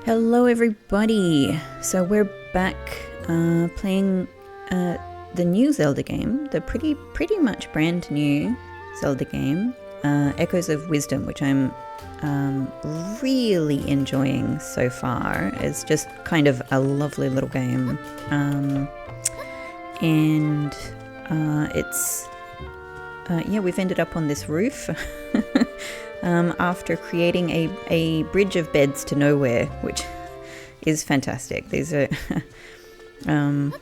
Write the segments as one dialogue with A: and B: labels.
A: Hello everybody! So we're back playing the new Zelda game, the pretty much brand new Zelda game, Echoes of Wisdom, which I'm really enjoying so far. It's just kind of a lovely little game, and it's we've ended up on this roof after creating a bridge of beds to nowhere, which is fantastic. These are I'm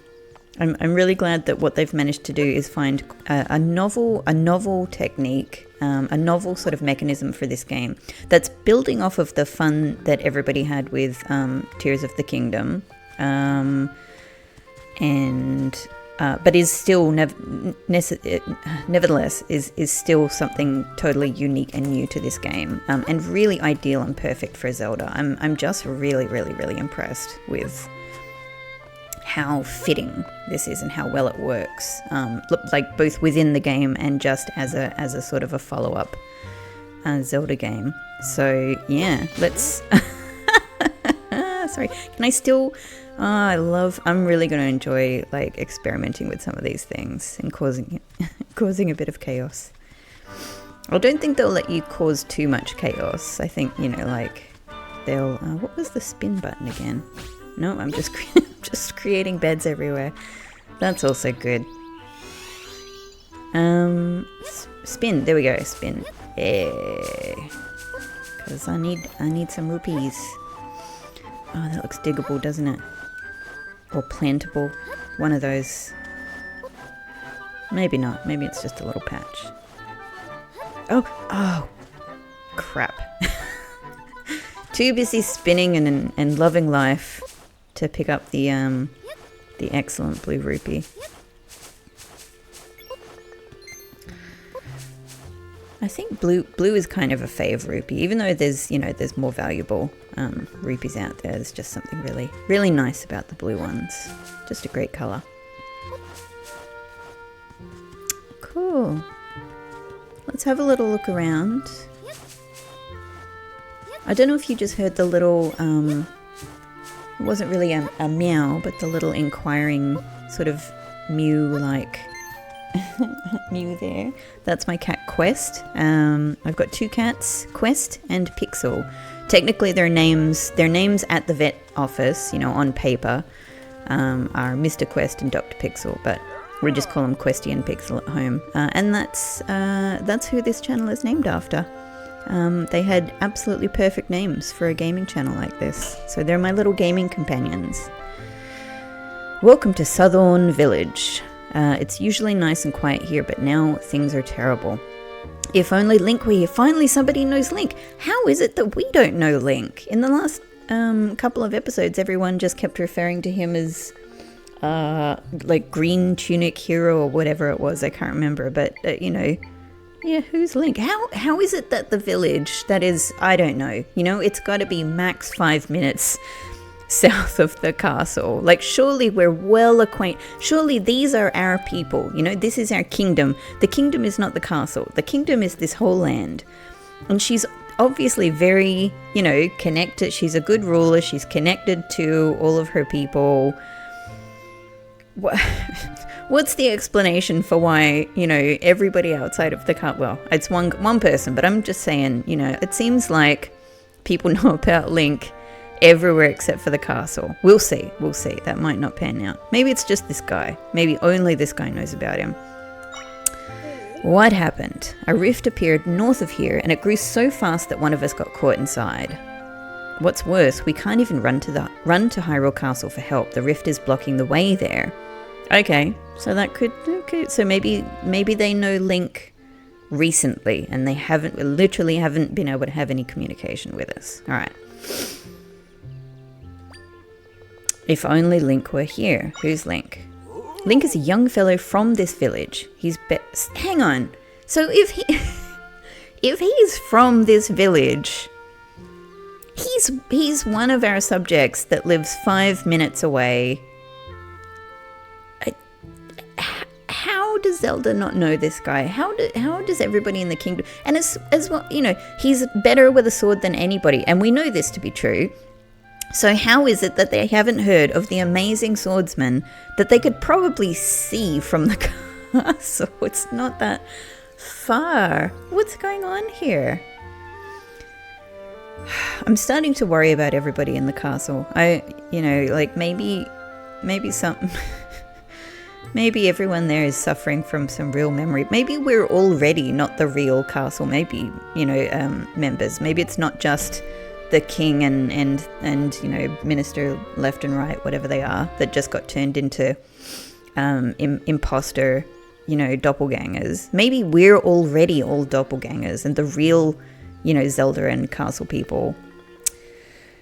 A: really glad that what they've managed to do is find a novel technique, a novel sort of mechanism for this game that's building off of the fun that everybody had with Tears of the Kingdom, but is still nevertheless is still something totally unique and new to this game, and really ideal and perfect for Zelda. I'm just really impressed with how fitting this is and how well it works, like both within the game and just as a sort of a follow-up Zelda game. So yeah, let's sorry, can I still I'm really going to enjoy like experimenting with some of these things and causing a bit of chaos. I don't think they'll let you cause too much chaos. I think, like they'll what was the spin button again? No, I'm just just creating beds everywhere. That's also good. Spin. There we go. Spin. Yeah. Because I need some rupees. Oh, that looks diggable, doesn't it? Or plantable. One of those. Maybe not. Maybe it's just a little patch. Oh, crap. Too busy spinning and loving life to pick up the excellent blue rupee. I think blue is kind of a fave rupee, even though there's more valuable rupees out there. There's just something really nice about the blue ones. Just a great color. Cool. Let's have a little look around. I don't know if you just heard the little it wasn't really a meow, but the little inquiring sort of mew-like mew there. That's my cat Quest. I've got two cats, Quest and Pixel. Technically their names at the vet office, on paper, are Mr. Quest and Dr. Pixel, but we just call them Questy and Pixel at home. And that's who this channel is named after. They had absolutely perfect names for a gaming channel like this. So they're my little gaming companions. Welcome to Suthorn Village. It's usually nice and quiet here, but now things are terrible. If only Link were here. Finally somebody knows Link. How is it that we don't know Link? In the last couple of episodes, everyone just kept referring to him as like Green Tunic Hero or whatever it was. I can't remember, but yeah, who's Link? How is it that the village that is, I don't know, it's got to be max 5 minutes south of the castle. Like, surely we're well acquainted. Surely these are our people. This is our kingdom. The kingdom is not the castle. The kingdom is this whole land. And she's obviously very, connected. She's a good ruler. She's connected to all of her people. What's the explanation for why, everybody outside of the castle? Well, it's one person, but I'm just saying, it seems like people know about Link everywhere except for the castle. We'll see. That might not pan out. Maybe it's just this guy. Maybe only this guy knows about him. What happened? A rift appeared north of here, and it grew so fast that one of us got caught inside. What's worse, we can't even run to Hyrule Castle for help. The rift is blocking the way there. Okay, so that could so maybe they know Link recently, and they literally haven't been able to have any communication with us. All right. If only Link were here. Who's Link? Link is a young fellow from this village. Hang on. So if he's from this village, he's one of our subjects that lives 5 minutes away. How does Zelda not know this guy? How does everybody in the kingdom? And as well, he's better with a sword than anybody, and we know this to be true. So how is it that they haven't heard of the amazing swordsman that they could probably see from the castle? It's not that far. What's going on here? I'm starting to worry about everybody in the castle. Like maybe some... Maybe everyone there is suffering from some real memory. Maybe we're already not the real castle. Maybe, members. Maybe it's not just the king and minister left and right, whatever they are, that just got turned into imposter, doppelgangers. Maybe we're already all doppelgangers and the real, Zelda and castle people,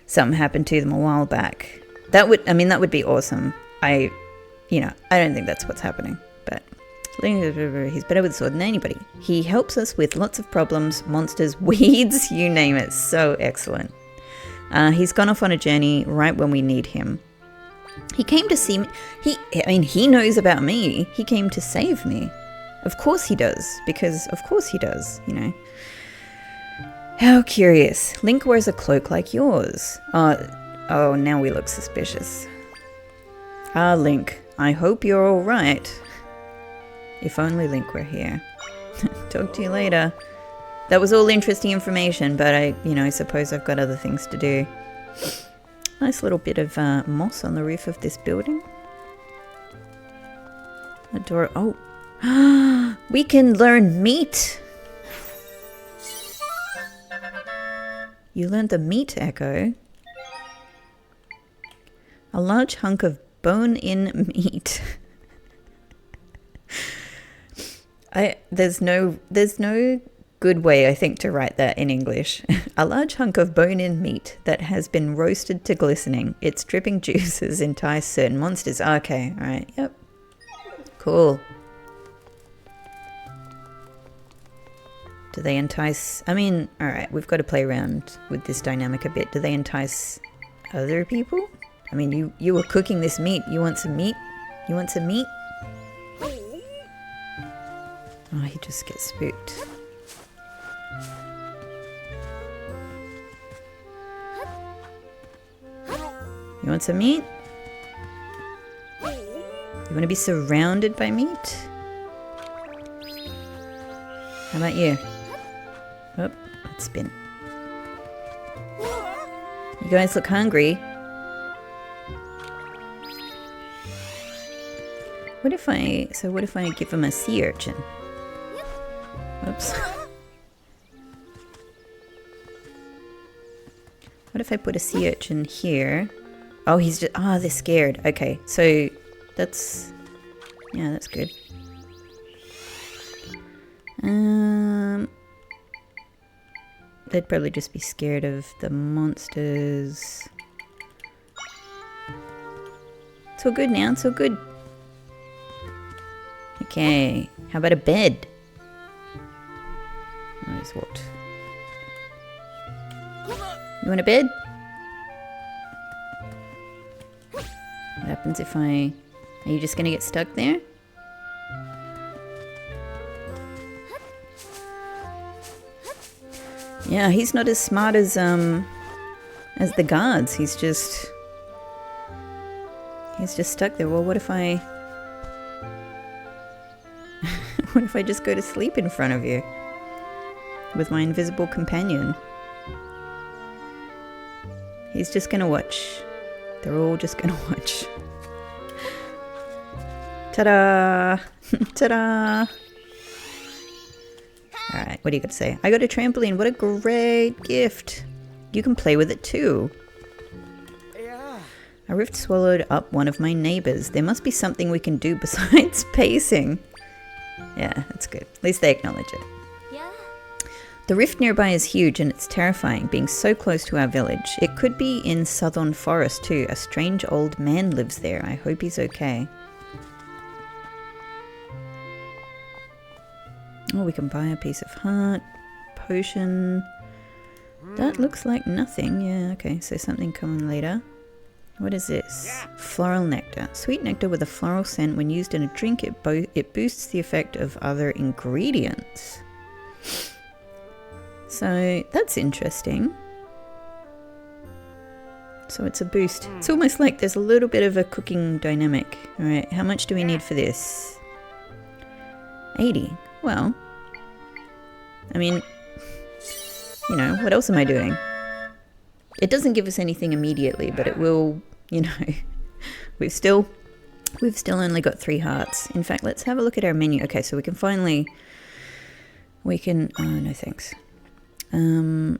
A: something happened to them a while back. That would be awesome. I don't think that's what's happening, but he's better with a sword than anybody. He helps us with lots of problems, monsters, weeds, you name it. So excellent. He's gone off on a journey right when we need him. He came to see me. He knows about me. He came to save me. Of course he does, because of course he does, How curious. Link wears a cloak like yours. Oh, now we look suspicious. Ah, Link. I hope you're all right. If only Link were here. Talk to you later. That was all interesting information, but I suppose I've got other things to do. Nice little bit of moss on the roof of this building. A door. Oh, we can learn meat. You learned the meat echo. A large hunk of bone-in meat. There's no good way, I think, to write that in English. A large hunk of bone-in meat that has been roasted to glistening. Its dripping juices entice certain monsters. Okay, all right, yep. Cool. Do they entice... all right, we've got to play around with this dynamic a bit. Do they entice other people? You were cooking this meat. You want some meat? You want some meat? Oh, he just gets spooked. You want some meat? You want to be surrounded by meat? How about you? Oh, let's spin. You guys look hungry. What if I give him a sea urchin? Oops. What if I put a sea urchin here? Oh, he's just... they're scared. Okay, so that's... yeah, that's good. They'd probably just be scared of the monsters. It's all good now, it's all good. Okay, how about a bed? Oh, he's walked. You want a bed? What happens if I... Are you just gonna get stuck there? Yeah, he's not as smart as the guards. He's just stuck there. Well, what if I... what if I just go to sleep in front of you? With my invisible companion? He's just gonna watch. They're all just gonna watch. Ta-da! Ta-da! Alright, what do you got to say? I got a trampoline. What a great gift. You can play with it too. Yeah. A rift swallowed up one of my neighbors. There must be something we can do besides pacing. Yeah, that's good. At least they acknowledge it. Yeah. The rift nearby is huge and it's terrifying, being so close to our village. It could be in Suthorn Forest too. A strange old man lives there. I hope he's okay. Oh, we can buy a piece of heart, potion. That looks like nothing. Yeah, okay, so something coming later. What is this? Floral nectar. Sweet nectar with a floral scent. When used in a drink, it boosts the effect of other ingredients. So, that's interesting. So it's a boost. It's almost like there's a little bit of a cooking dynamic. All right, how much do we need for this? 80. Well, I mean, you know, what else am I doing? It doesn't give us anything immediately, but it will, you know. We've still only got 3 hearts. In fact, let's have a look at our menu. Okay, so we can finally, oh, no thanks. Oh,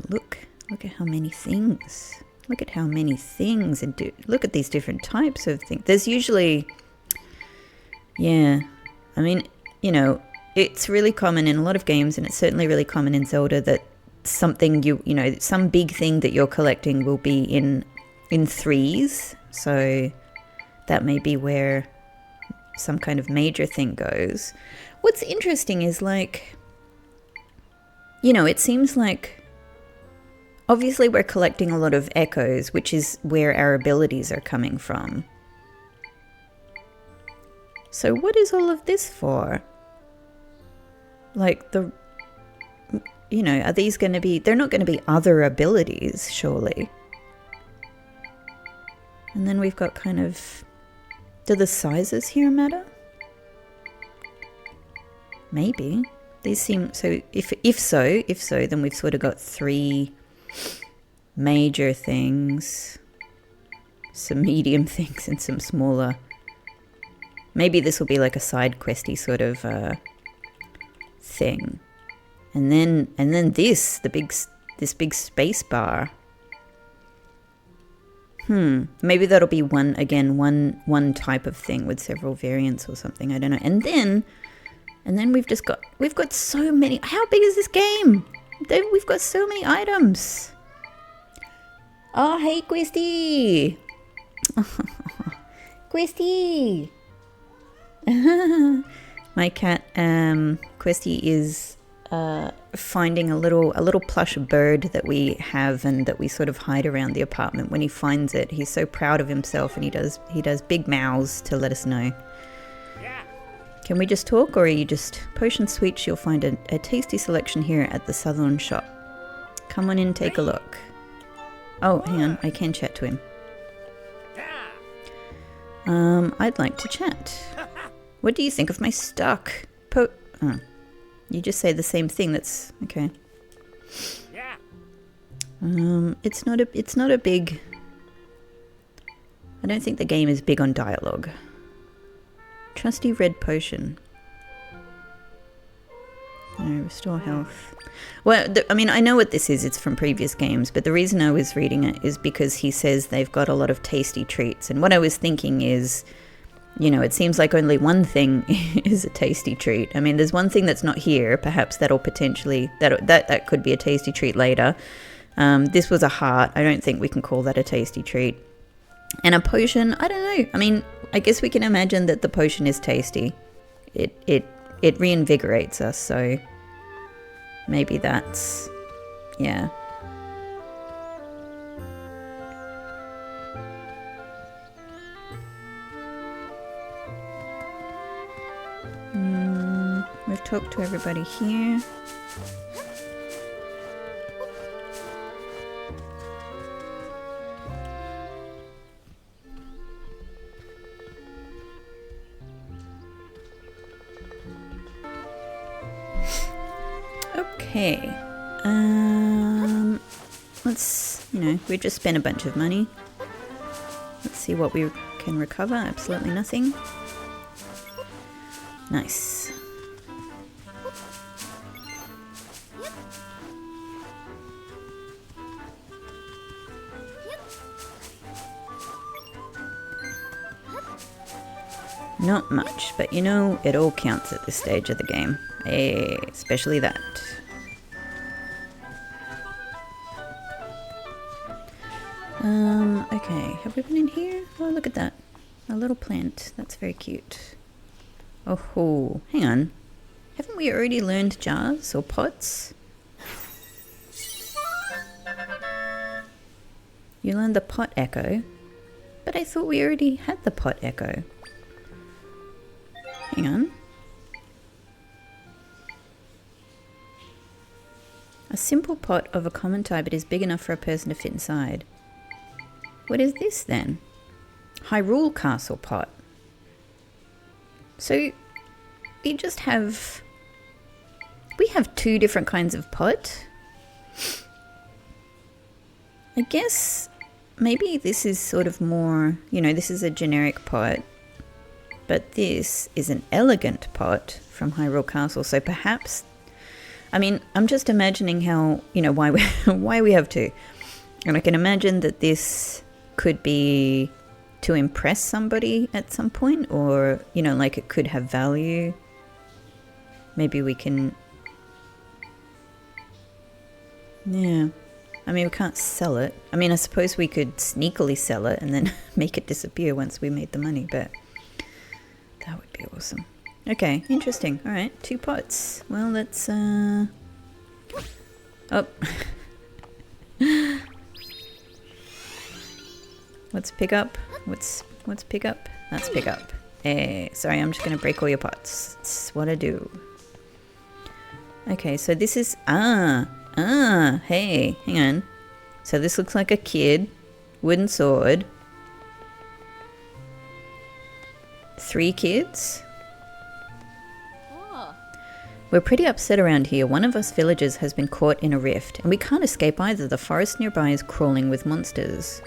A: look at how many things. Look at how many things, and look at these different types of things. There's usually, yeah, I mean, you know, it's really common in a lot of games, and it's certainly really common in Zelda that something you know, some big thing that you're collecting will be in 3s. So that may be where some kind of major thing goes. What's interesting is, like, you know, it seems like obviously we're collecting a lot of echoes, which is where our abilities are coming from. So what is all of this for? Like, you know, are these going to be, they're not going to be other abilities, surely. And then we've got kind of, do the sizes here matter? Maybe. These seem, so if so, then we've sort of got 3 major things, some medium things, and some smaller. Maybe this will be like a side questy sort of thing. And then this big space bar. Maybe that'll be one type of thing with several variants or something. I don't know. And then we've got so many. How big is this game? We've got so many items. Oh, hey, Questy. Questy. My cat, Questy, is finding a little plush bird that we have and that we sort of hide around the apartment. When he finds it, he's so proud of himself, and he does big mouths to let us know. Can we just talk, or are you just potion sweets? You'll find a tasty selection here at the Suthorn shop. Come on in, take a look. Oh, hang on, I can chat to him. I'd like to chat. What do you think of my stock? Oh, you just say the same thing. That's okay. It's not a big. I don't think the game is big on dialogue. Trusty red potion. No, restore health. Well, I mean, I know what this is. It's from previous games, but the reason I was reading it is because he says they've got a lot of tasty treats. And what I was thinking is, you know, it seems like only one thing is a tasty treat. I mean, there's one thing that's not here. Perhaps that'll potentially, that could be a tasty treat later. This was a heart. I don't think we can call that a tasty treat. And a potion, I don't know. I mean, I guess we can imagine that the potion is tasty. It reinvigorates us, so maybe that's, yeah. We've talked to everybody here. Okay, let's, you know, we just spent a bunch of money. Let's see what we can recover. Absolutely nothing. Nice. Not much, but you know, it all counts at this stage of the game. Especially that. Okay, have we been in here? Oh, look at that. A little plant. That's very cute. Oh, hang on. Haven't we already learned jars or pots? You learned the pot echo, but I thought we already had the pot echo. Hang on. A simple pot of a common type, it is big enough for a person to fit inside. What is this then? Hyrule Castle pot. So we just have... We have 2 different kinds of pot. I guess maybe this is sort of more, you know, this is a generic pot. But this is an elegant pot from Hyrule Castle. So perhaps... I mean, I'm just imagining how, you know, why we have 2. And I can imagine that this could be to impress somebody at some point, or, you know, like it could have value. Maybe we can... Yeah. I mean, we can't sell it. I mean, I suppose we could sneakily sell it and then make it disappear once we made the money, but that would be awesome. Okay, interesting. All right, 2 pots. Well, let's, Oh. What's pick up? What's pick up? That's pick up. Hey, sorry, I'm just gonna break all your pots. That's what I do. Okay, so this is... hey, hang on. So this looks like a kid. Wooden sword. 3 kids. We're pretty upset around here. One of us villagers has been caught in a rift, and we can't escape either. The forest nearby is crawling with monsters.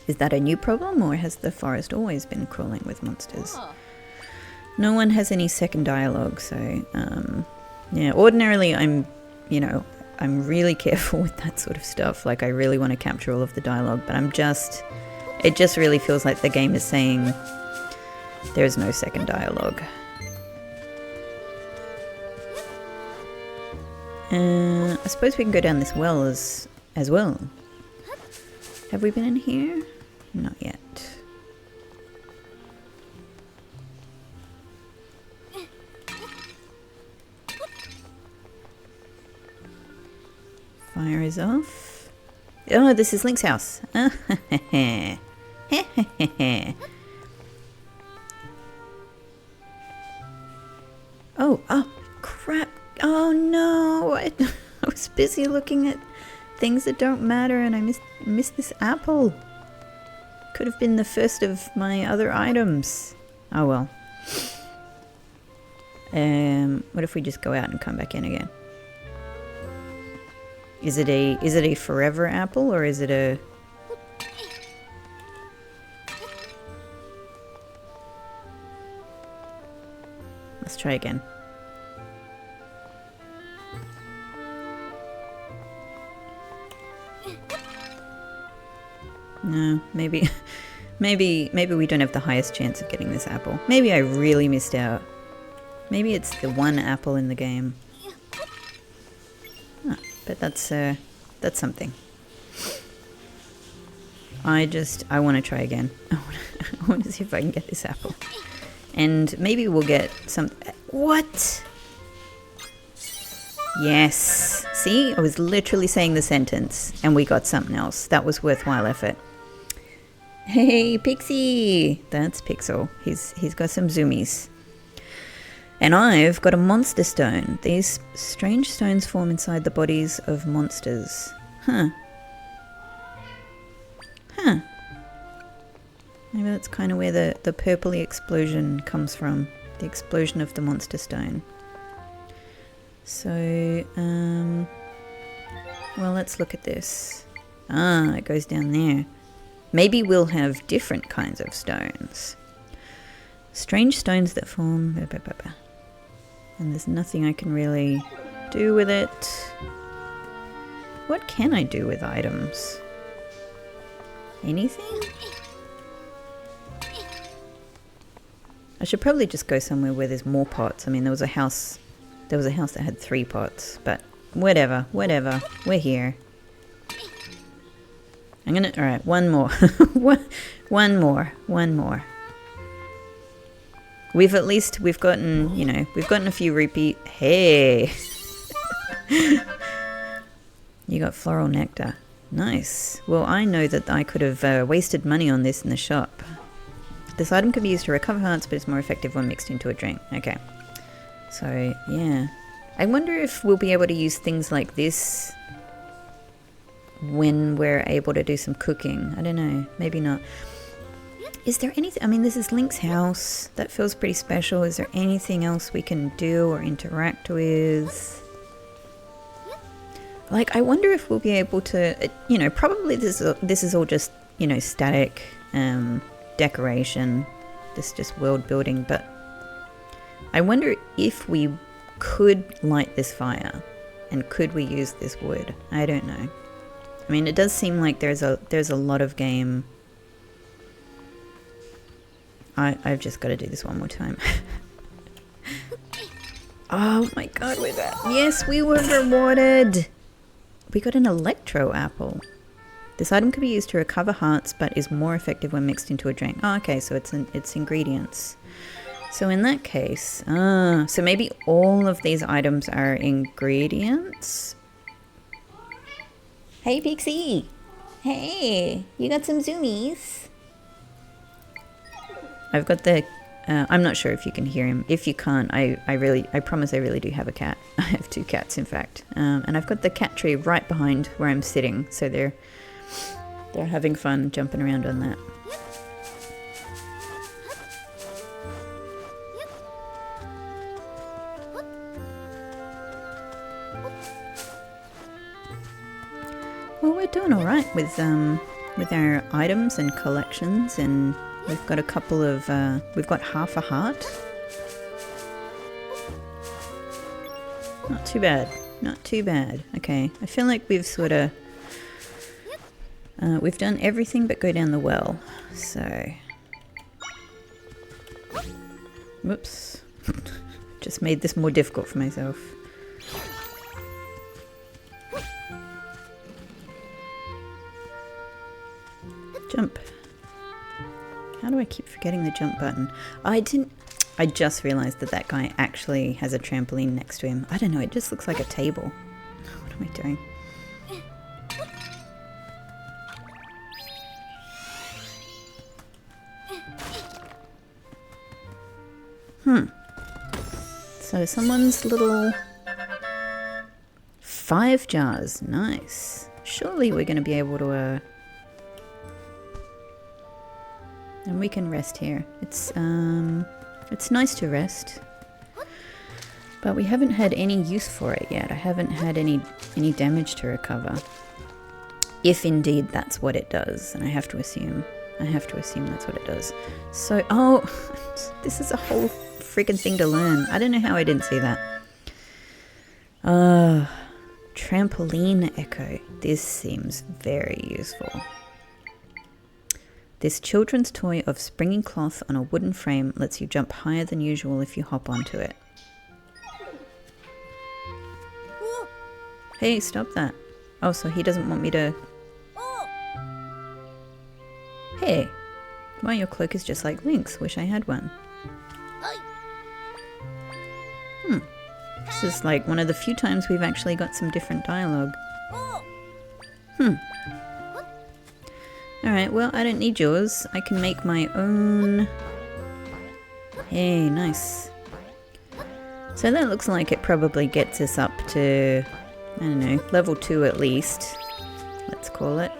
A: Is that a new problem, or has the forest always been crawling with monsters? No one has any second dialogue, so, yeah, ordinarily I'm really careful with that sort of stuff. Like, I really want to capture all of the dialogue, but it just really feels like the game is saying there's no second dialogue. I suppose we can go down this well as well. Have we been in here? Not yet. Fire is off. Oh, this is Link's house. Oh, crap. Oh no, I was busy looking at things that don't matter and I missed this apple. Could have been the first of my other items. Oh well. What if we just go out and come back in again? Is it a forever apple, or is it a... Let's try again. No, maybe we don't have the highest chance of getting this apple. Maybe I really missed out. Maybe it's the one apple in the game. Huh, but that's something. I want to try again. I want to see if I can get this apple. And maybe we'll get some... What? Yes. See? I was literally saying the sentence and we got something else. That was worthwhile effort. Hey, Pixie! That's Pixel. He's got some zoomies. And I've got a monster stone. These strange stones form inside the bodies of monsters. Huh. Maybe that's kind of where the purpley explosion comes from. The explosion of the monster stone. So, well, let's look at this. Ah, it goes down there. Maybe we'll have different kinds of stones. Strange stones that form... And there's nothing I can really do with it. What can I do with items? Anything? I should probably just go somewhere where there's more pots. I mean, there was a house that had 3 pots, but whatever, we're here. Alright, one more. one more. We've gotten a few rupee. Hey! You got floral nectar. Nice. Well, I know that I could have wasted money on this in the shop. This item can be used to recover hearts, but it's more effective when mixed into a drink. Okay. So, yeah. I wonder if we'll be able to use things like this when we're able to do some cooking. I don't know, maybe not. Is there anything, I mean, this is Link's house. That feels pretty special. Is there anything else we can do or interact with? Like, I wonder if we'll be able to, you know, probably this is all just, you know, static decoration. This is just world building, but I wonder if we could light this fire and could we use this wood? I don't know. I mean, it does seem like there's a lot of game. I've just got to do this one more time. Oh my god, we're there. Yes, we were rewarded. We got an electro apple. This item can be used to recover hearts, but is more effective when mixed into a drink. Oh, okay, so it's ingredients. So in that case, so maybe all of these items are ingredients. Hey, Pixie. Hey, you got some zoomies. I've got the, I'm not sure if you can hear him. If you can't, I promise I really do have a cat. I have 2 cats, in fact. And I've got the cat tree right behind where I'm sitting. So they're having fun jumping around on that. Well, we're doing all right with our items and collections, and we've got a couple of, we've got half a heart. Not too bad, not too bad. Okay, I feel like we've sort of, we've done everything but go down the well, so. Whoops, just made this more difficult for myself. Jump. How do I keep forgetting the jump button? I just realized that that guy actually has a trampoline next to him. I don't know, it just looks like a table. What am I doing? So someone's little 5 jars. Nice. Surely we're going to be able to and we can rest here. It's nice to rest, but we haven't had any use for it yet. I haven't had any damage to recover, if indeed that's what it does, and I have to assume that's what it does. So, oh, this is a whole freaking thing to learn. I don't know how I didn't see that. Trampoline echo. This seems very useful. This children's toy of springing cloth on a wooden frame lets you jump higher than usual if you hop onto it. Hey, stop that. Oh, so he doesn't want me to... Hey, why your cloak is just like Link's. Wish I had one. This is like one of the few times we've actually got some different dialogue. Alright, well, I don't need yours. I can make my own. Hey, nice. So that looks like it probably gets us up to, I don't know, level 2 at least. Let's call it.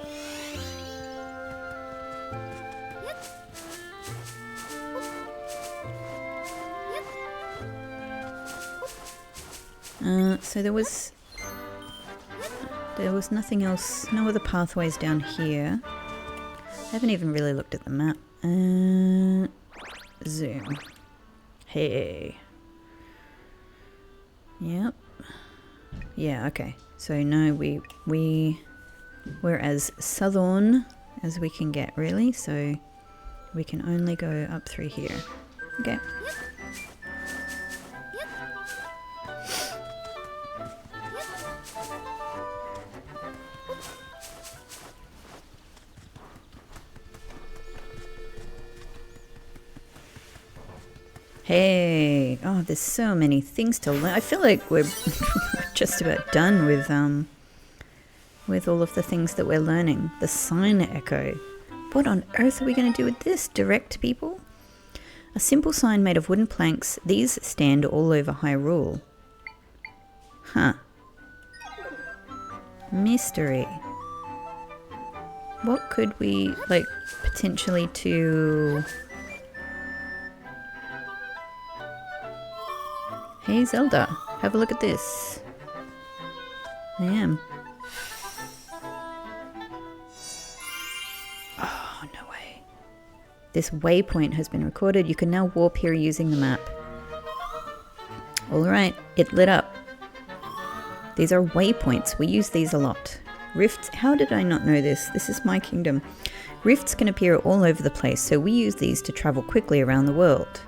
A: So there was nothing else, no other pathways down here. I haven't even really looked at the map. Zoom. Hey. Yep. Yeah, okay. So no, we're as Suthorn as we can get, really. So we can only go up through here. Okay. Hey, oh, there's so many things to learn. I feel like we're just about done with all of the things that we're learning. The sign echo. What on earth are we going to do with this? Direct people? A simple sign made of wooden planks. These stand all over Hyrule. Huh. Mystery. What could we, like, potentially to... Hey Zelda, have a look at this. I am. Oh, no way. This waypoint has been recorded. You can now warp here using the map. Alright, it lit up. These are waypoints. We use these a lot. Rifts, how did I not know this? This is my kingdom. Rifts can appear all over the place, so we use these to travel quickly around the world.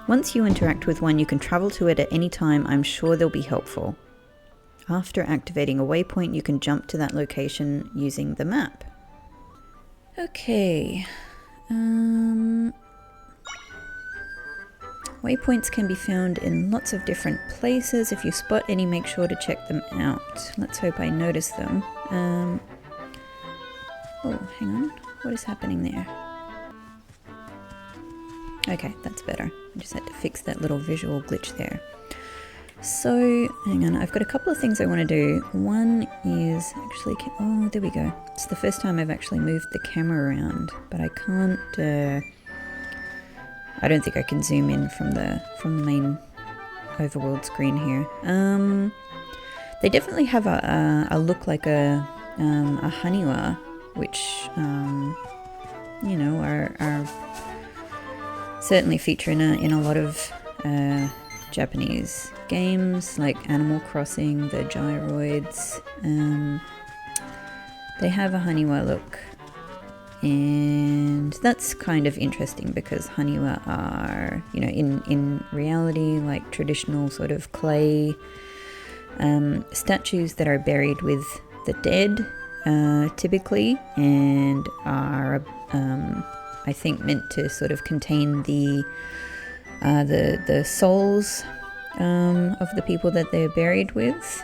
A: Once you interact with one, you can travel to it at any time. I'm sure they'll be helpful. After activating a waypoint, you can jump to that location using the map. Okay. Waypoints can be found in lots of different places. If you spot any, make sure to check them out. Let's hope I notice them. Oh, hang on. What is happening there? Okay, that's better. I just had to fix that little visual glitch there. So, hang on. I've got a couple of things I want to do. One is actually... Oh, there we go. It's the first time I've actually moved the camera around, but I can't... I don't think I can zoom in from the main overworld screen here. They definitely have a look like a Haniwa, which you know are certainly feature in a lot of Japanese games like Animal Crossing, the gyroids. They have a Haniwa look. And that's kind of interesting because Haniwa are, you know, in reality, like traditional sort of clay statues that are buried with the dead, typically, and are, I think, meant to sort of contain the souls of the people that they're buried with,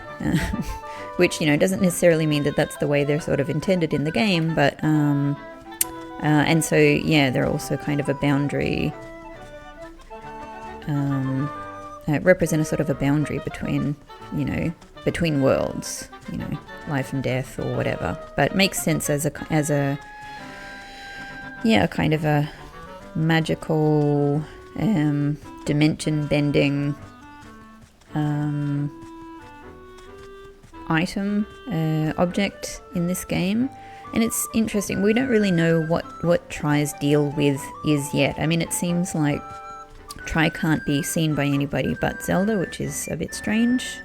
A: which, you know, doesn't necessarily mean that that's the way they're sort of intended in the game, but and so, yeah, they're also kind of a boundary, represent a sort of a boundary between, you know, between worlds, you know, life and death or whatever. But it makes sense as a yeah, kind of a magical, dimension bending item, object in this game. And it's interesting, we don't really know what Tri's deal with is yet. I mean, it seems like Tri can't be seen by anybody but Zelda, which is a bit strange.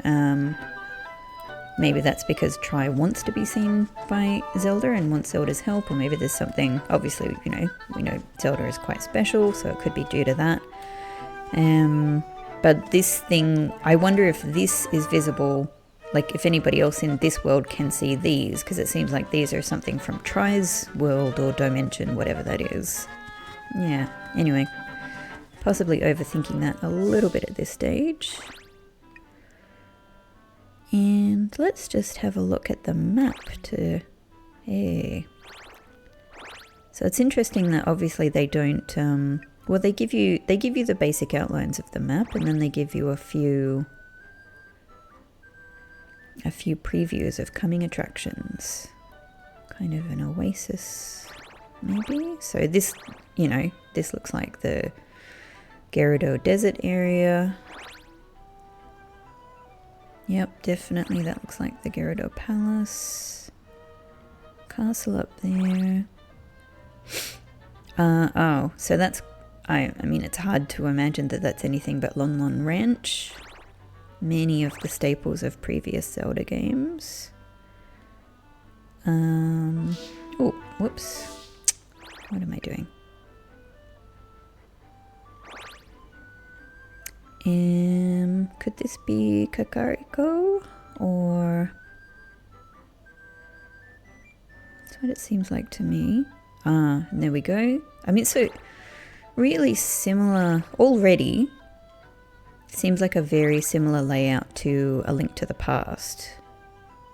A: Maybe that's because Tri wants to be seen by Zelda and wants Zelda's help, or maybe there's something, obviously, you know, we know Zelda is quite special, so it could be due to that. But this thing, I wonder if this is visible, like if anybody else in this world can see these, because it seems like these are something from Tri's world or dimension, whatever that is. Yeah, anyway, possibly overthinking that a little bit at this stage. And let's just have a look at the map to... Hey. So it's interesting that obviously they don't... well, they give you the basic outlines of the map, and then they give you a few previews of coming attractions. Kind of an oasis, maybe? So this, you know, this looks like the Gerudo Desert area. Yep, definitely that looks like the Gerudo Palace. Castle up there. Oh, so that's... I mean, it's hard to imagine that that's anything but Lon Lon Ranch. Many of the staples of previous Zelda games. Oh, whoops. What am I doing? Could this be Kakariko? Or... That's what it seems like to me. Ah, and there we go. I mean, so really similar already. Seems like a very similar layout to A Link to the Past,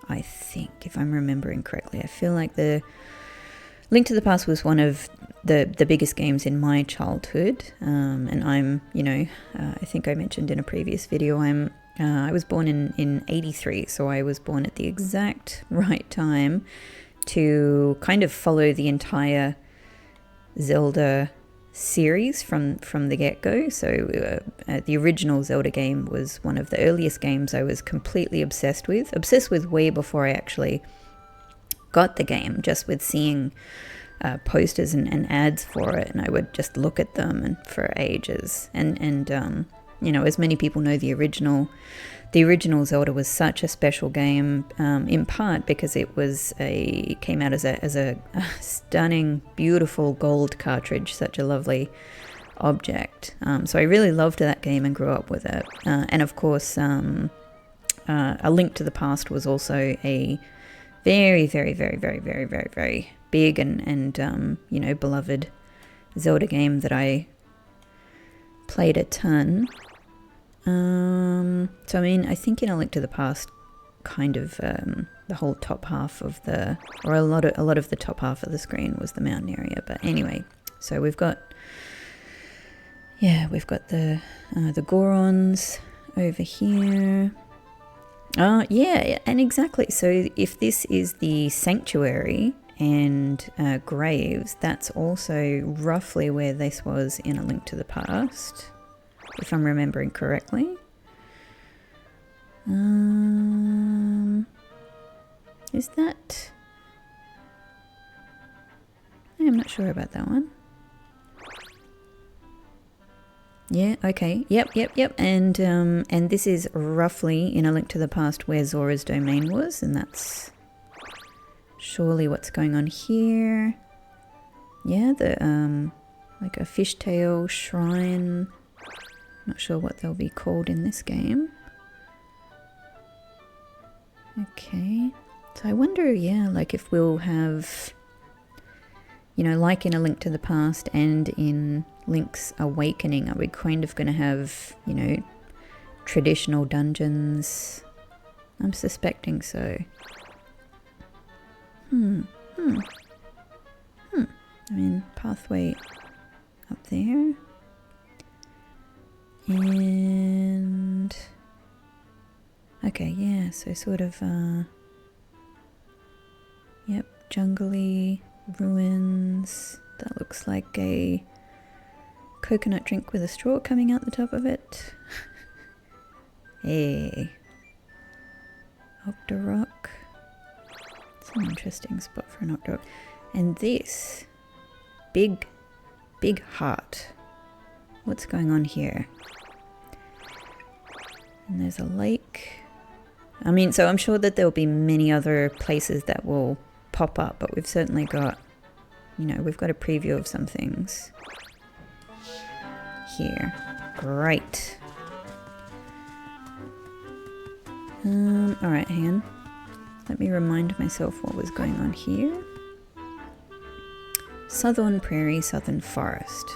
A: I think, if I'm remembering correctly. I feel like the Link to the Past was one of the biggest games in my childhood, and I'm, you know, I think I mentioned in a previous video, I'm I was born in 83, so I was born at the exact right time to kind of follow the entire Zelda series from the get-go. So the original Zelda game was one of the earliest games I was completely obsessed with way before I actually got the game, just with seeing posters and ads for it, and I would just look at them and for ages. And as many people know, the original Zelda was such a special game, in part because it came out as a stunning, beautiful gold cartridge, such a lovely object. So I really loved that game and grew up with it. And of course, A Link to the Past was also a very, very, very, very, very, very, very big and beloved Zelda game that I played a ton. So I mean, I think in A Link to the Past, kind of the whole top half of a lot of the top half of the screen was the mountain area. But anyway, so we've got the Gorons over here. Yeah, and exactly. So if this is the sanctuary and graves, that's also roughly where this was in A Link to the Past, if I'm remembering correctly. Is that... I'm not sure about that one. Yeah, okay. Yep. And this is roughly in A Link to the Past where Zora's domain was, and that's surely what's going on here. Yeah, the like a fishtail shrine. Not sure what they'll be called in this game. Okay. So I wonder, yeah, like if we'll have, like in A Link to the Past and in Link's Awakening, are we kind of going to have, traditional dungeons? I'm suspecting so. I mean, pathway up there. And... okay, yeah, so sort of, yep, jungly ruins. That looks like a coconut drink with a straw coming out the top of it. Hey. Octorok. It's an interesting spot for an Octorok. And this big heart. What's going on here? And there's a lake. I mean, so I'm sure that there'll be many other places that will pop up, but we've certainly got, we've got a preview of some things here. Great. Alright, hang on. Let me remind myself what was going on here. Suthorn Prairie, Southern Forest.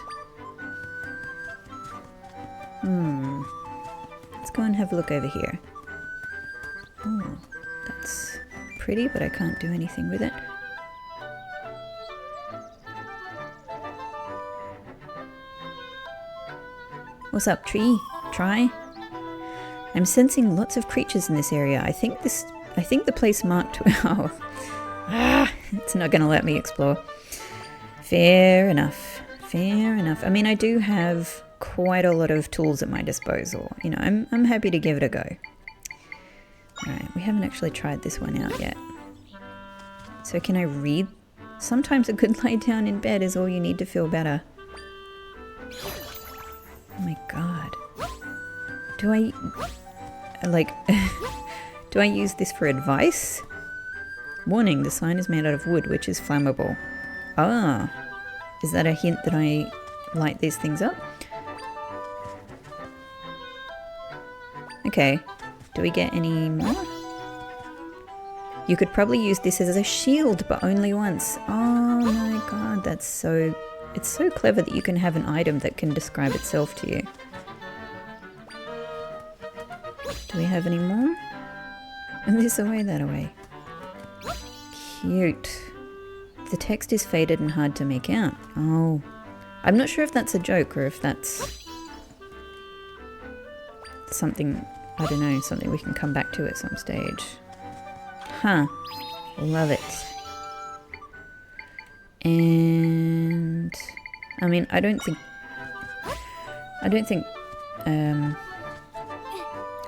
A: Let's go and have a look over here. Oh, that's pretty, but I can't do anything with it. What's up, tree? Try? I'm sensing lots of creatures in this area. I think the place marked... it's not going to let me explore. Fair enough. I mean, I do have quite a lot of tools at my disposal. I'm happy to give it a go. Alright, we haven't actually tried this one out yet. So can I read? Sometimes a good lie down in bed is all you need to feel better. Oh my god. Do I use this for advice? Warning, the sign is made out of wood, which is flammable. Ah, is that a hint that I light these things up? Okay, do we get any more? You could probably use this as a shield, but only once. Oh my god, it's so clever that you can have an item that can describe itself to you. Do we have any more? And this away, that away. Cute. The text is faded and hard to make out. Oh. I'm not sure if that's a joke or if that's something I don't know, something we can come back to at some stage. Huh. Love it. And I mean, I don't think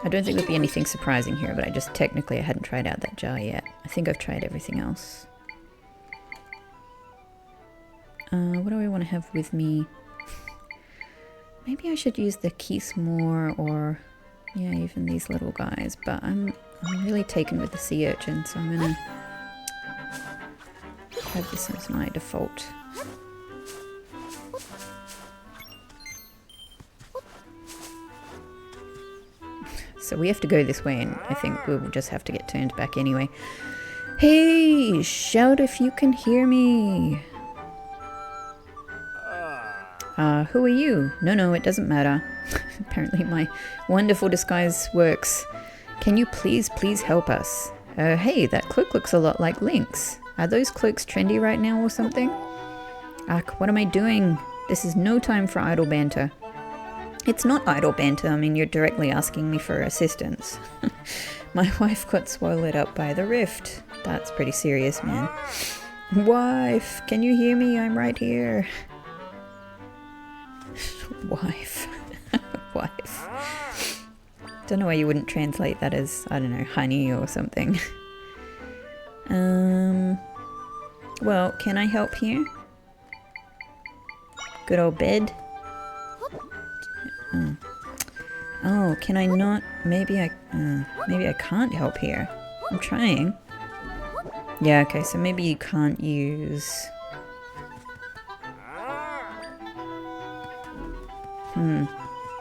A: there'd be anything surprising here, but I hadn't tried out that jar yet. I think I've tried everything else. What do I want to have with me? Maybe I should use the keys more, or yeah, even these little guys, but I'm really taken with the sea urchin, so I'm gonna have this as my default. So we have to go this way, and I think we'll just have to get turned back anyway. Hey, shout if you can hear me. Who are you? No, it doesn't matter. Apparently my wonderful disguise works. Can you please help us? Hey, that cloak looks a lot like Link's. Are those cloaks trendy right now or something? Ugh, what am I doing? This is no time for idle banter. It's not idle banter, I mean, you're directly asking me for assistance. My wife got swallowed up by the rift. That's pretty serious, man. Wife, can you hear me? I'm right here. Wife. Wife. Don't know why you wouldn't translate that as, I don't know, honey or something. Well, can I help here? Good old bed. Oh, can I not? Maybe I can't help here. I'm trying. Yeah, okay, so maybe you can't use...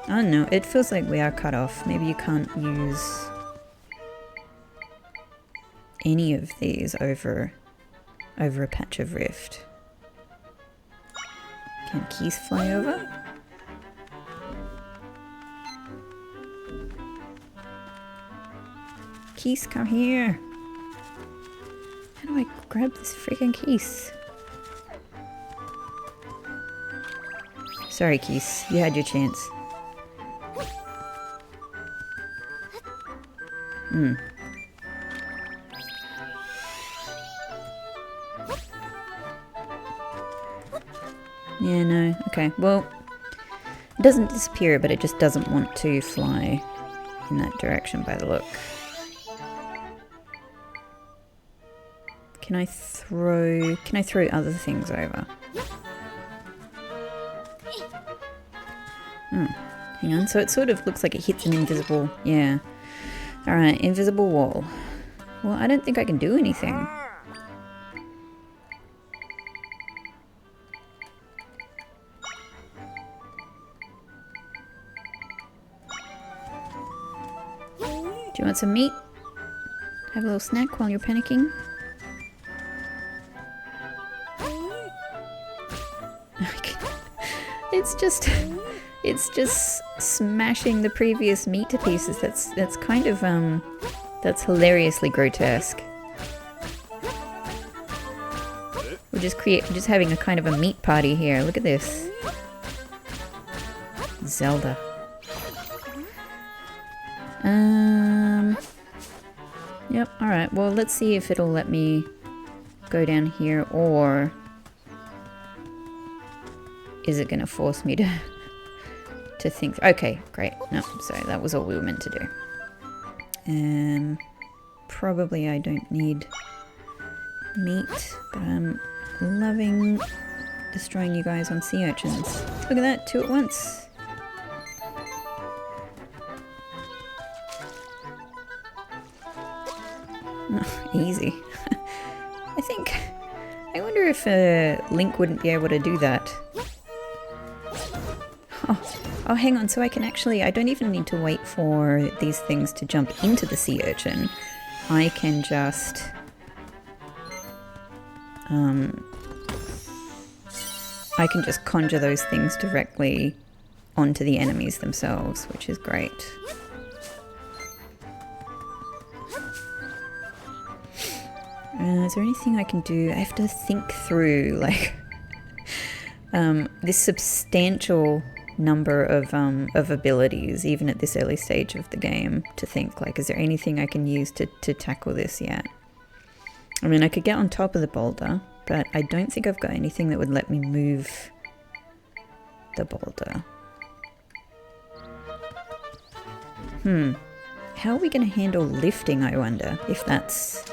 A: I don't know, it feels like we are cut off. Maybe you can't use any of these over a patch of rift. Can keys fly over? Keys, come here. How do I grab this freaking keys? Sorry, Keys. You had your chance. Yeah, no. Okay, well, it doesn't disappear, but it just doesn't want to fly in that direction by the look. Can I throw other things over? Hang on, so it sort of looks like it hits an invisible... Yeah. Alright, invisible wall. Well, I don't think I can do anything. Do you want some meat? Have a little snack while you're panicking? It's just smashing the previous meat to pieces. That's kind of that's hilariously grotesque. We're just having a kind of a meat party here. Look at this. Zelda. Yep, alright. Well, let's see if it'll let me go down here, or is it going to force me to think? Okay, great. No, sorry, that was all we were meant to do. Probably I don't need meat, but I'm loving destroying you guys on sea urchins. Look at that, 2 at once. Oh, easy. I wonder if Link wouldn't be able to do that. Oh, hang on, so I can actually, I don't even need to wait for these things to jump into the sea urchin. I can just... I can just conjure those things directly onto the enemies themselves, which is great. Is there anything I can do? I have to think through, like, this substantial number of abilities, even at this early stage of the game, to think like, is there anything I can use to tackle this yet? I mean, I could get on top of the boulder, but I don't think I've got anything that would let me move the boulder. How are we going to handle lifting, I wonder, if that's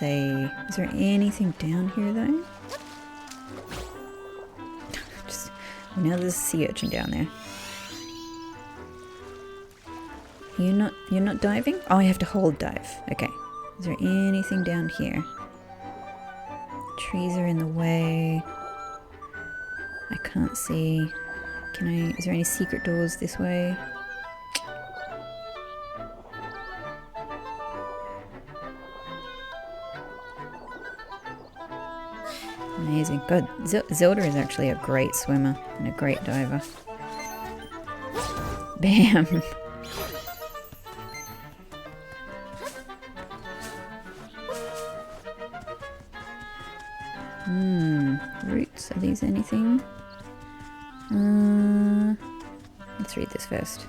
A: a... Is there anything down here, though? Now there's a sea urchin down there. You're not diving? Oh, I have to hold dive. Okay. Is there anything down here? Trees are in the way. I can't see. Is there any secret doors this way? Amazing. God, Zelda is actually a great swimmer and a great diver. Bam! Roots, are these anything? Let's read this first.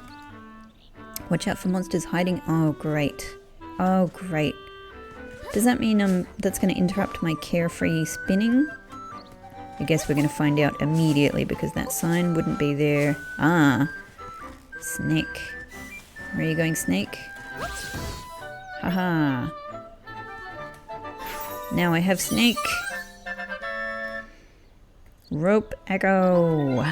A: Watch out for monsters hiding. Oh, great. Oh, great. Does that mean that's going to interrupt my carefree spinning? I guess we're going to find out immediately because that sign wouldn't be there. Ah, snake. Where are you going, snake? Haha. Now I have snake. Rope echo.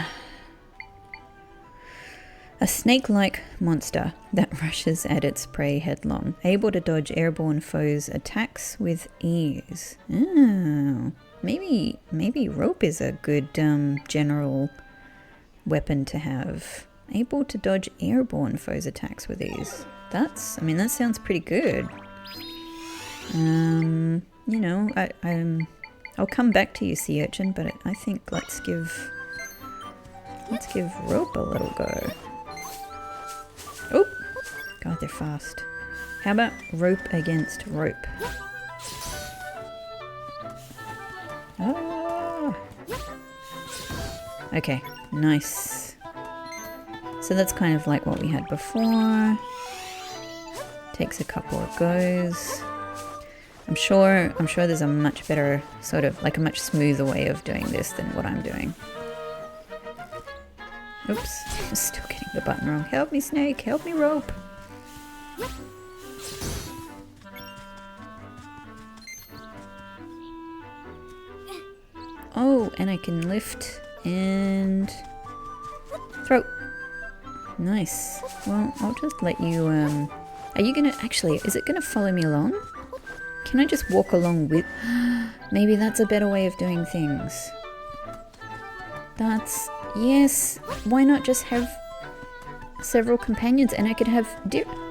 A: A snake-like monster that rushes at its prey headlong, able to dodge airborne foes' attacks with ease. Oh, maybe rope is a good general weapon to have. Able to dodge airborne foes' attacks with ease. That sounds pretty good. You know, I'll come back to you, sea urchin, but I think let's give rope a little go. Oh, God, they're fast. How about rope against rope? Ah. Okay, nice. So that's kind of like what we had before. Takes a couple of goes. I'm sure there's a much better, sort of like a much smoother way of doing this than what I'm doing. Oops, I'm still getting the button wrong. Help me, snake. Help me, rope. Oh, and I can lift and throw. Nice. Well, I'll just let you, are you gonna, actually, is it gonna follow me along? Can I just walk along with, maybe that's a better way of doing things. Yes, why not just have several companions and I could have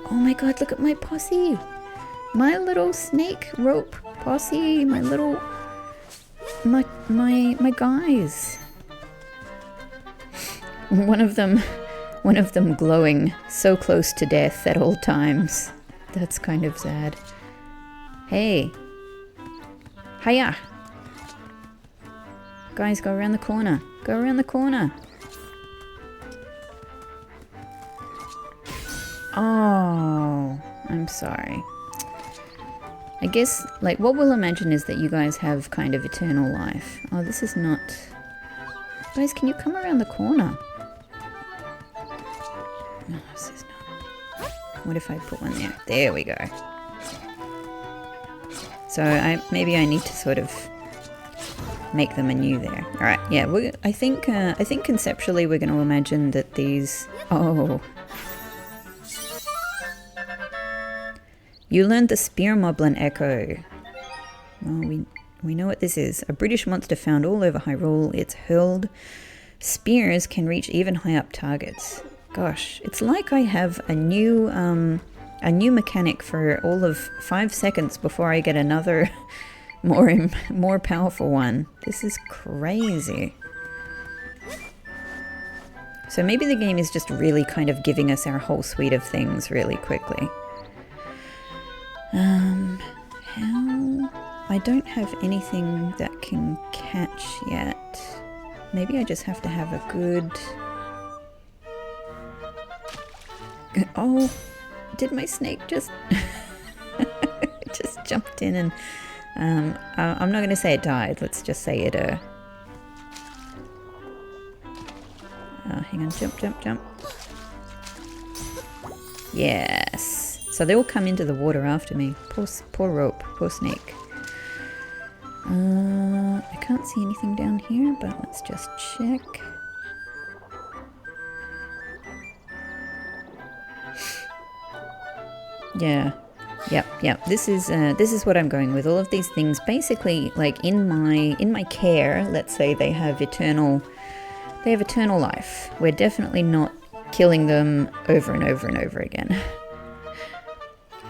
A: oh my God, look at my posse. My little snake rope posse, my guys. One of them glowing so close to death at all times. That's kind of sad. Hey. Hiya. Guys, go around the corner. Go around the corner. Oh, I'm sorry. I guess, like, what we'll imagine is that you guys have kind of eternal life. Oh, this is not... Guys, can you come around the corner? No, this is not... What if I put one there? There we go. So maybe I need to sort of make them anew there. All right, yeah. I think conceptually we're going to imagine that these. Oh, you learned the spear moblin echo. Well, we know what this is. A British monster found all over Hyrule. Its hurled spears can reach even high up targets. Gosh, it's like I have a new mechanic for all of 5 seconds before I get another more powerful one. This is crazy. So maybe the game is just really kind of giving us our whole suite of things really quickly. How? I don't have anything that can catch yet. maybe I just have to have a good... Oh, did my snake just... just jumped in and... I'm not going to say it died, let's just say it... hang on, jump, jump, jump. Yes. So they all come into the water after me. Poor rope, poor snake. I can't see anything down here, but let's just check. Yeah. Yep. This is what I'm going with. All of these things, basically, like in my care. Let's say they have eternal life. We're definitely not killing them over and over and over again.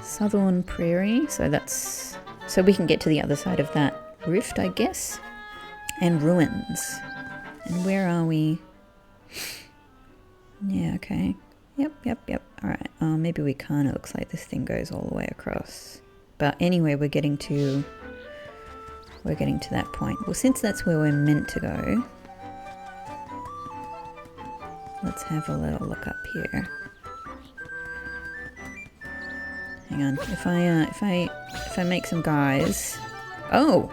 A: Suthorn Prairie. So we can get to the other side of that rift, I guess. And ruins. And where are we? Yeah. Okay. Yep. Alright, maybe we can't. It looks like this thing goes all the way across. But anyway, we're getting to that point. Well, since that's where we're meant to go, let's have a little look up here. Hang on, if I make some guys... Oh!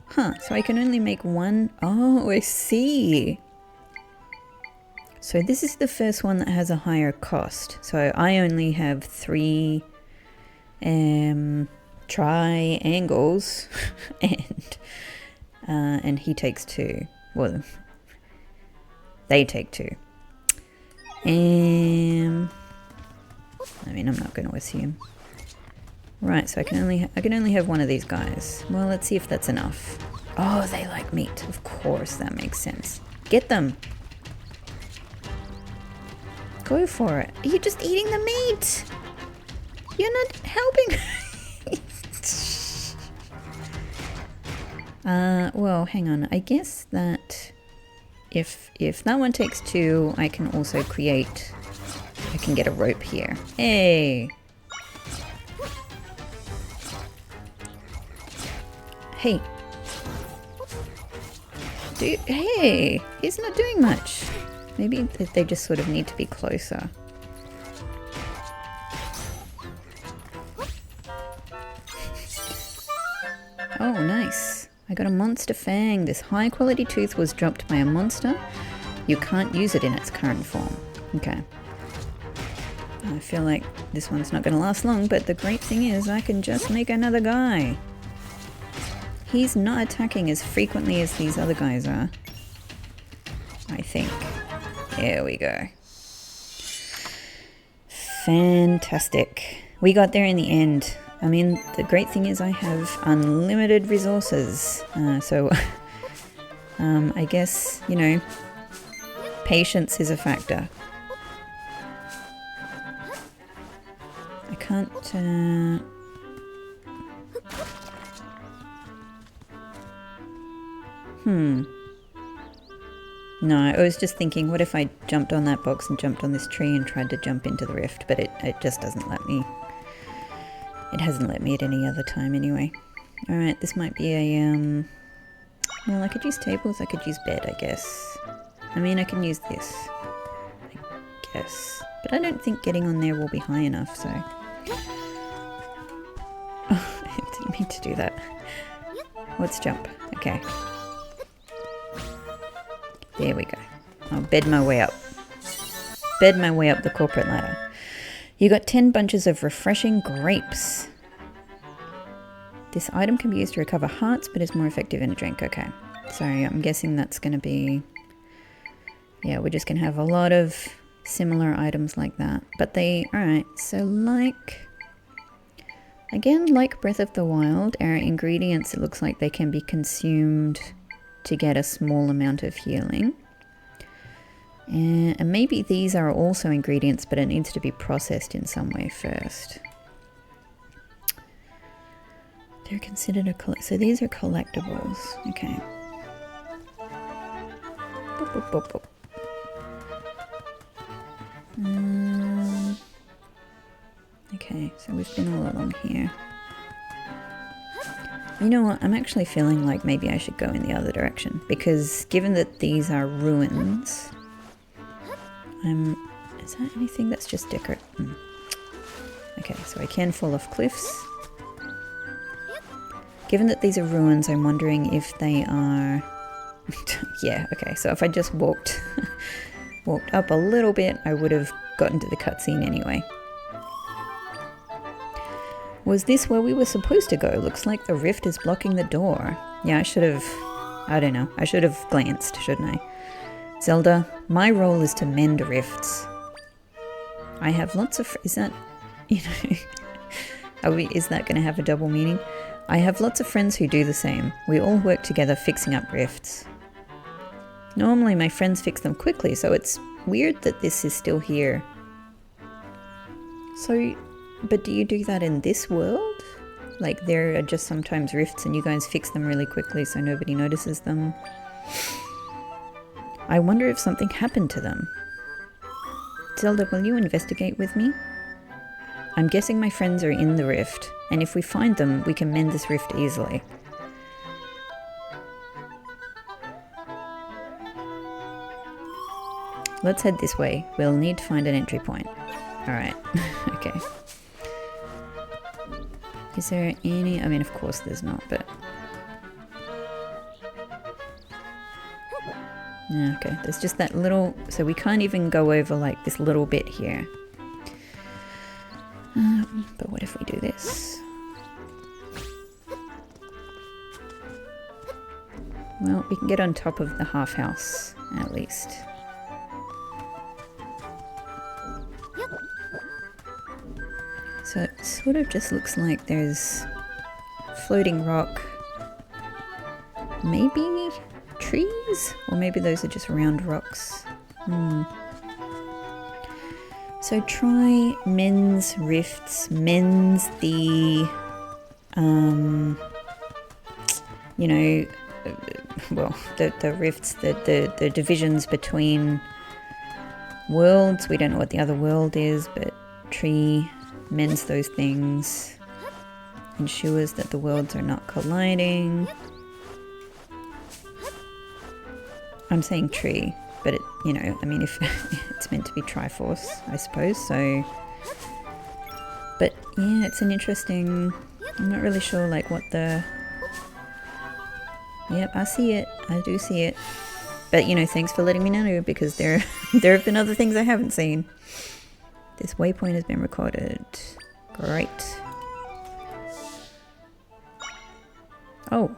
A: Huh, so I can only make one... Oh, I see! So this is the first one that has a higher cost. So I only have 3 triangles and he takes 2. Well, they take 2. I mean, I'm not going to assume. Right, so I can only have one of these guys. Well, let's see if that's enough. Oh, they like meat. Of course, that makes sense. Get them. Go for it. Are you just eating the meat? You're not helping. Well, hang on. I guess that if that one takes 2, I can also create... I can get a rope here. Hey! Hey! Hey! He's not doing much. Maybe they just sort of need to be closer. Oh, nice. I got a monster fang. This high quality tooth was dropped by a monster. You can't use it in its current form. Okay. I feel like this one's not going to last long, but the great thing is I can just make another guy. He's not attacking as frequently as these other guys are. I think. There we go. Fantastic. We got there in the end. I mean, the great thing is I have unlimited resources. So I guess, you know, patience is a factor. I can't... No, I was just thinking, what if I jumped on that box and jumped on this tree and tried to jump into the rift, but it just doesn't let me. It hasn't let me at any other time anyway. Alright, this might be a, well, I could use tables, I could use bed, I guess. I mean, I can use this, I guess. But I don't think getting on there will be high enough, so... Oh, I didn't mean to do that. Let's jump. Okay. There we go. I'll bed my way up. Bed my way up the corporate ladder. You got 10 bunches of refreshing grapes. This item can be used to recover hearts, but is more effective in a drink. Okay. So I'm guessing that's going to be... Yeah, we're just going to have a lot of similar items like that. But they... Alright, so like... Again, like Breath of the Wild, our ingredients, it looks like they can be consumed... to get a small amount of healing. And maybe these are also ingredients, but it needs to be processed in some way first. They're considered a so these are collectibles. Okay. Boop, boop, boop, boop. Okay, so we've been all along here. You know what? I'm actually feeling like maybe I should go in the other direction, because given that these are ruins, is that anything that's just decorate? Okay, so I can fall off cliffs. Given that these are ruins, I'm wondering if they are... yeah, okay, so if I just walked up a little bit, I would have gotten to the cutscene anyway. Was this where we were supposed to go? Looks like the rift is blocking the door. Yeah, I should have... I don't know. I should have glanced, shouldn't I? Zelda, my role is to mend rifts. I have lots of... Is that... You know... is that going to have a double meaning? I have lots of friends who do the same. We all work together fixing up rifts. Normally my friends fix them quickly, so it's weird that this is still here. So... But do you do that in this world? Like there are just sometimes rifts and you guys fix them really quickly so nobody notices them? I wonder if something happened to them. Zelda, will you investigate with me? I'm guessing my friends are in the rift, and if we find them, we can mend this rift easily. Let's head this way. We'll need to find an entry point. Alright, okay. Is there any... I mean, of course there's not, but... Yeah, okay, there's just that little... So we can't even go over, like, this little bit here. But what if we do this? Well, we can get on top of the half house, at least. So it sort of just looks like there's floating rock, maybe trees? Or maybe those are just round rocks. So try mends rifts, mends the, you know, well, the rifts, the divisions between worlds. We don't know what the other world is, but tree mends those things, ensures that the worlds are not colliding. I'm saying tree, but it, you know, I mean, if it's meant to be Triforce, I suppose, so. But yeah, it's an interesting, I'm not really sure like what the, yep, I see it, I do see it. But you know, thanks for letting me know, because there have been other things I haven't seen. This waypoint has been recorded. Great. Oh.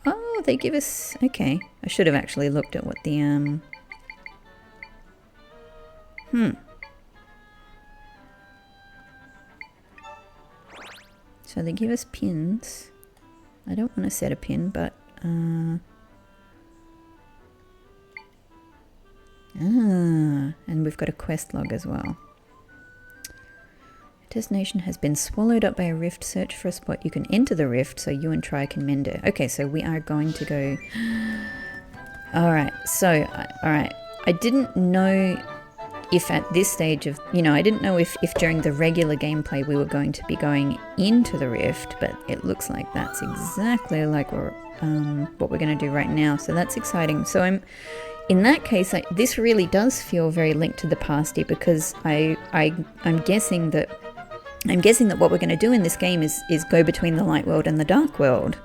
A: Oh, they give us... Okay. I should have actually looked at what the, So they give us pins. I don't want to set a pin, but... and we've got a quest log as well. Destination has been swallowed up by a rift. Search for a spot you can enter the rift so you and Tri can mend it. Okay, so we are going to go... Alright, so, alright. I didn't know if at this stage of... You know, I didn't know if during the regular gameplay we were going to be going into the rift, but it looks like that's exactly like what we're going to do right now. So that's exciting. So I'm... In that case, this really does feel very linked to the past here, because I'm guessing that what we're going to do in this game is go between the light world and the dark world.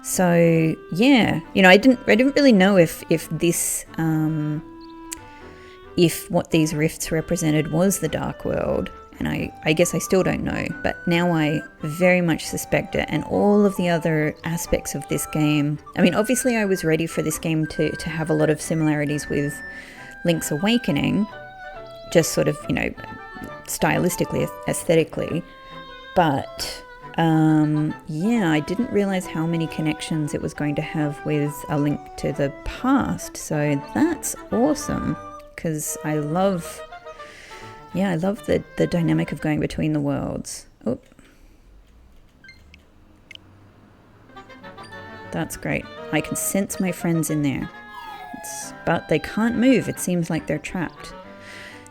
A: So yeah, you know, I didn't really know if this if what these rifts represented was the dark world, and I guess I still don't know, but now I very much suspect it. And all of the other aspects of this game, I mean, obviously I was ready for this game to have a lot of similarities with Link's Awakening, just sort of, you know, stylistically, aesthetically, but yeah, I didn't realize how many connections it was going to have with A Link to the Past. So that's awesome, because I love the dynamic of going between the worlds. Oh, that's great. I can sense my friends in there, but they can't move. It seems like they're trapped.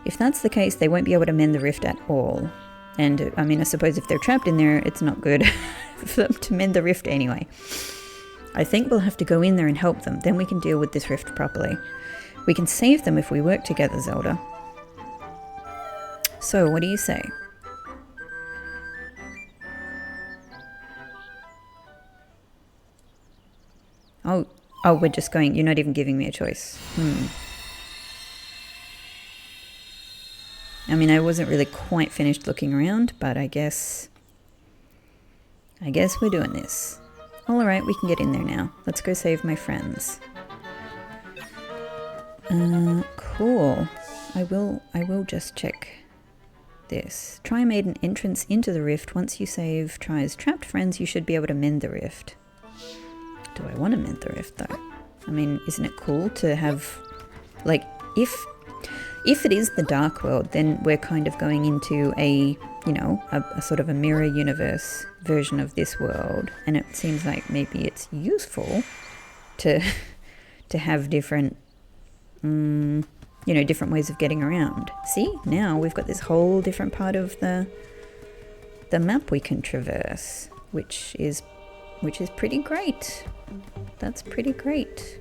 A: If that's the case, they won't be able to mend the rift at all. And I mean, I suppose if they're trapped in there, it's not good for them to mend the rift anyway. I think we'll have to go in there and help them. Then we can deal with this rift properly. We can save them if we work together, Zelda. So, what do you say? Oh, we're just going. You're not even giving me a choice. I mean, I wasn't really quite finished looking around, but I guess we're doing this. All right, we can get in there now. Let's go save my friends. Cool. I will just check this. Try made an entrance into the rift. Once you save Try's trapped friends, you should be able to mend the rift. Do I want to mend the rift though? I mean, isn't it cool to have, like, if it is the Dark World, then we're kind of going into a, you know, a sort of a mirror universe version of this world, and it seems like maybe it's useful to have different, you know, different ways of getting around. See, now we've got this whole different part of the map we can traverse, which is pretty great. That's pretty great.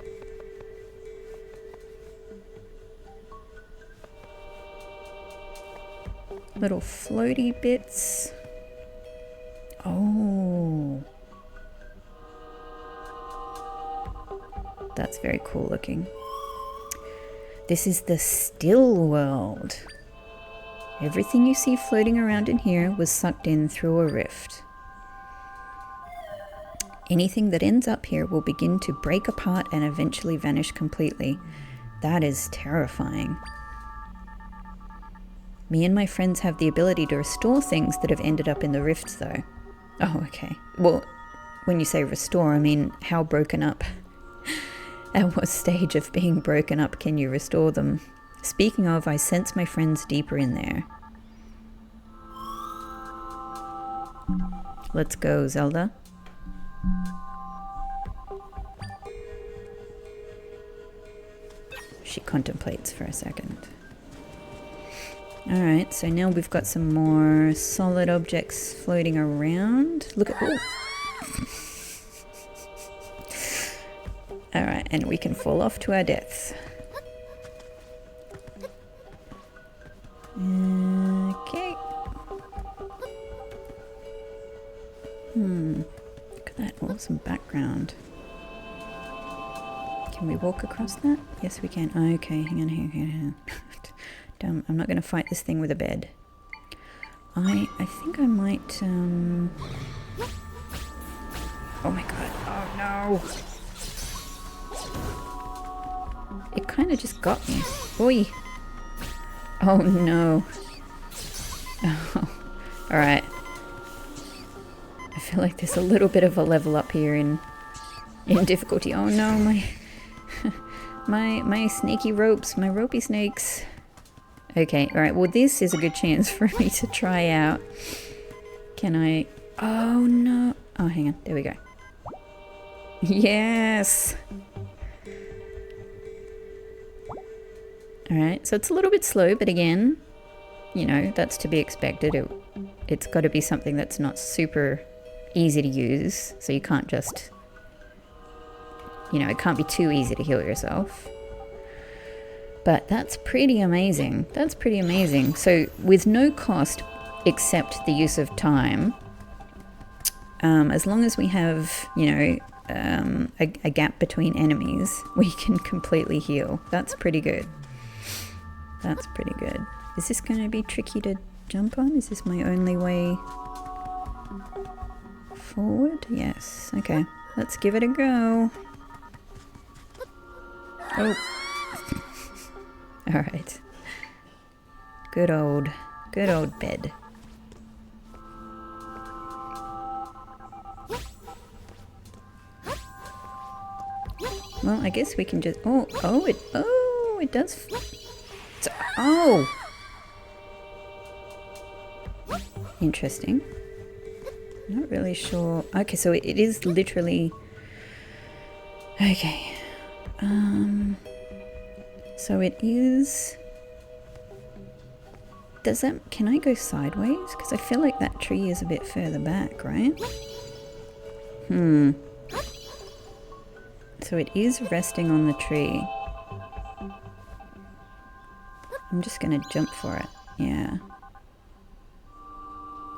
A: Little floaty bits. Oh. That's very cool looking. This is the still world. Everything you see floating around in here was sucked in through a rift. Anything that ends up here will begin to break apart and eventually vanish completely. That is terrifying. Me and my friends have the ability to restore things that have ended up in the rifts though. Oh, okay. Well, when you say restore, I mean how broken up? At what stage of being broken up can you restore them? Speaking of, I sense my friends deeper in there. Let's go, Zelda. She contemplates for a second. Alright, so now we've got some more solid objects floating around. Look at... Oh. Alright, and we can fall off to our deaths. Okay. Look at that awesome background. Can we walk across that? Yes, we can. Okay, hang on. Damn, I'm not going to fight this thing with a bed. I think I might... Oh my god. Oh no. It kind of just got me. Oi. Oh no. Oh. Alright. I feel like there's a little bit of a level up here in difficulty. Oh no, my snaky ropes, my ropey snakes. Okay, alright, well this is a good chance for me to try out. Can I... Oh no. Oh, hang on, there we go. Yes! Alright, so it's a little bit slow, but again, you know, that's to be expected. It's got to be something that's not super easy to use, so you can't just... You know, it can't be too easy to heal yourself. But that's pretty amazing. That's pretty amazing. So with no cost except the use of time, as long as we have, you know, a gap between enemies, we can completely heal. That's pretty good. That's pretty good. Is this going to be tricky to jump on? Is this my only way forward? Yes. Okay. Let's give it a go. Oh. Alright. Good old bed. Well, I guess we can just... it does... Oh! Interesting. Not really sure. Okay, so it is literally... Okay. So it is... does that, can I go sideways? Because I feel like that tree is a bit further back, right? So it is resting on the tree. I'm just gonna jump for it. Yeah.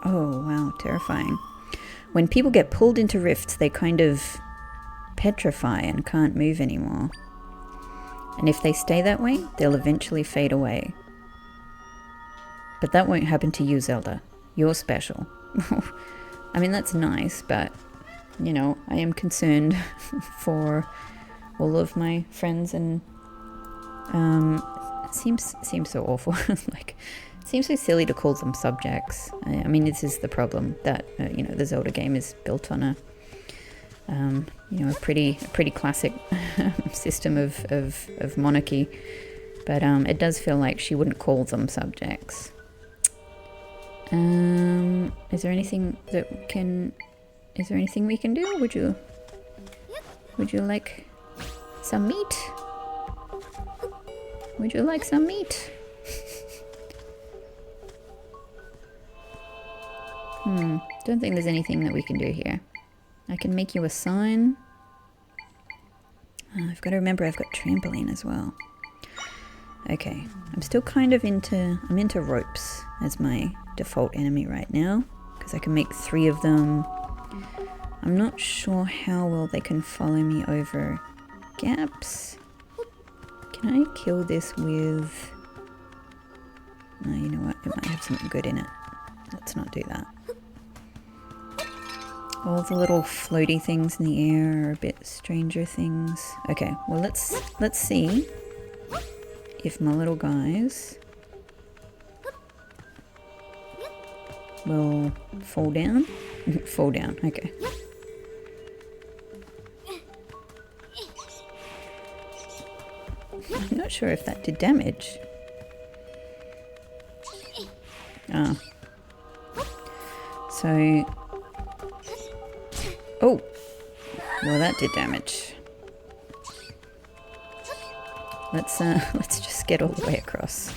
A: Oh, wow, terrifying. When people get pulled into rifts, they kind of petrify and can't move anymore. And if they stay that way, they'll eventually fade away. But that won't happen to you, Zelda. You're special. I mean, that's nice, but, you know, I am concerned for all of my friends, and it seems so awful. Like, it seems so silly to call them subjects. I mean, this is the problem, that, you know, the Zelda game is built on a, you know, a pretty classic system of monarchy. But it does feel like she wouldn't call them subjects. Is there anything we can do? Would you like some meat? Would you like some meat? Don't think there's anything that we can do here. I can make you a sign. I've got to remember I've got trampoline as well. Okay, I'm still kind of into ropes as my default enemy right now, because I can make 3 of them. I'm not sure how well they can follow me over gaps. Can I kill this with... No, you know what? It might have something good in it. Let's not do that. All the little floaty things in the air are a bit Stranger Things. Okay, well let's see if my little guys will fall down. Fall down, okay. I'm not sure if that did damage. Ah. So... Oh! Well, that did damage. Let's just get all the way across.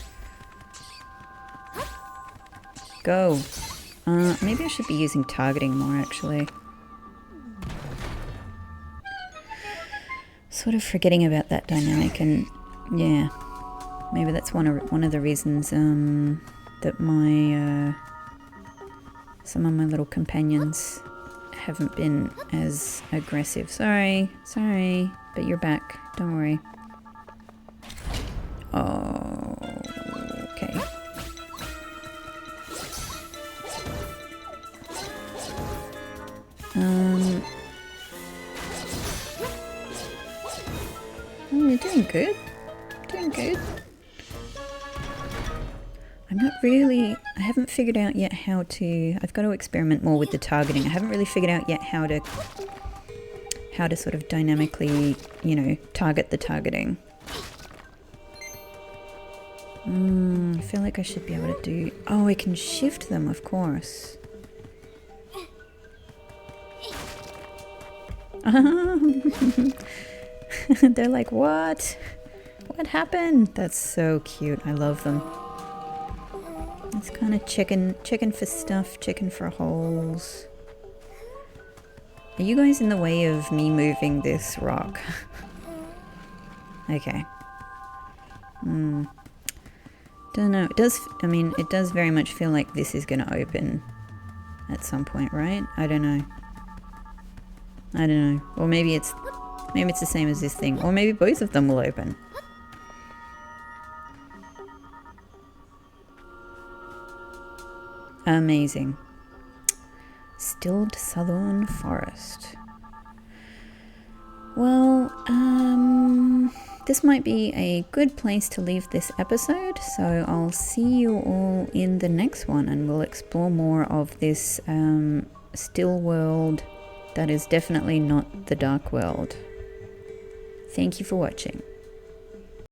A: Go! Maybe I should be using targeting more, actually. Sort of forgetting about that dynamic, and yeah, maybe that's one of the reasons that my some of my little companions haven't been as aggressive. Sorry, but you're back. Don't worry. Oh, okay. Oh, you're doing good. Doing good. I'm not really... I haven't figured out yet how to... I've got to experiment more with the targeting. I haven't really figured out yet how to sort of dynamically, you know, target the targeting. I feel like I should be able to do... Oh, I can shift them, of course. They're like, what? What happened? That's so cute. I love them. It's kind of chicken for stuff, chicken for holes. Are you guys in the way of me moving this rock? Okay. Don't know. It does, I mean, it does very much feel like this is going to open at some point, right? I don't know. I don't know. Or maybe it's the same as this thing. Or maybe both of them will open. Amazing. Stilled Suthorn Forest. Well, this might be a good place to leave this episode, so I'll see you all in the next one, and we'll explore more of this still world that is definitely not the dark world. Thank you for watching.